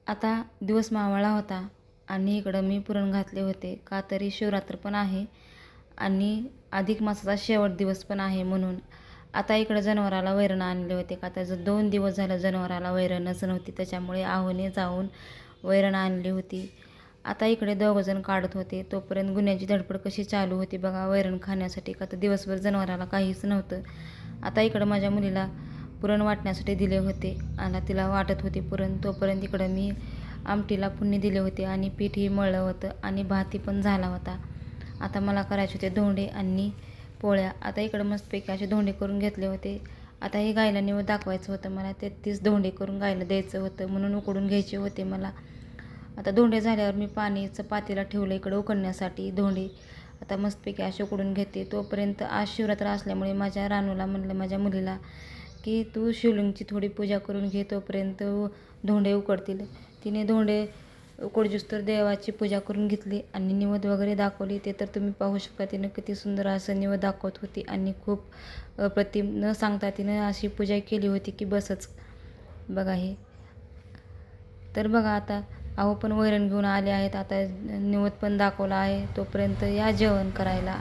आता दिवस मावळला होता आणि इकडं मी पुरण घातले होते, का तरी शिवरात्र पण आहे आणि अधिक मासाचा शेवट दिवस पण आहे म्हणून. आता इकडं जनावराला वैरण आणले होते, का त्याचं 2 दिवस झालं जनावराला वैरणच नव्हती, त्याच्यामुळे आहोने जाऊन वैरण आणली होती. आता इकडे दोघंजण काढत होते, तोपर्यंत गुन्ह्याची धडपड कशी चालू होती बघा वैरण खाण्यासाठी, का तर दिवसभर जनावराला काहीच नव्हतं. आता इकडं माझ्या मुलीला पुरण वाटण्यासाठी दिले होते आणि तिला वाटत होती पुरण, तोपर्यंत इकडं मी आमटीला फोडणी दिले होते आणि पीठही मळलं होतं आणि भातही पण झाला होता. आता मला करायचे होते धोंडे आणि पोळ्या. आता इकडं मस्तपैकी असे धोंडे करून घेतले होते. आता हे गायला निवड दाखवायचं होतं मला, 33 धोंडे करून गायला द्यायचं होतं म्हणून उकडून घ्यायचे होते मला. आता धोंडे झाल्यावर मी पाणीचं पातेलं ठेवलं इकडं उकडण्यासाठी धोंडे. आता मस्तपैकी असे उकडून घेते. तोपर्यंत आज शिवरात्र असल्यामुळे माझ्या रानूला म्हणलं माझ्या मुलीला की तू शिवलिंगची थोडी पूजा करून घे, तोपर्यंत धोंडे उकडतील. तिने धोंडे उकडजूस तर देवाची पूजा करून घेतली आणि निवद वगैरे दाखवली. ते तर तुम्ही पाहू शकता तिनं किती सुंदर असं निवद दाखवत होती आणि खूप अप्रतिम न सांगता तिनं अशी पूजा केली होती की बसच. बघा हे तर बघा आता अहो पण वैरण घेऊन आले आहेत. आता निवद पण दाखवला आहे, तोपर्यंत या जेवण करायला.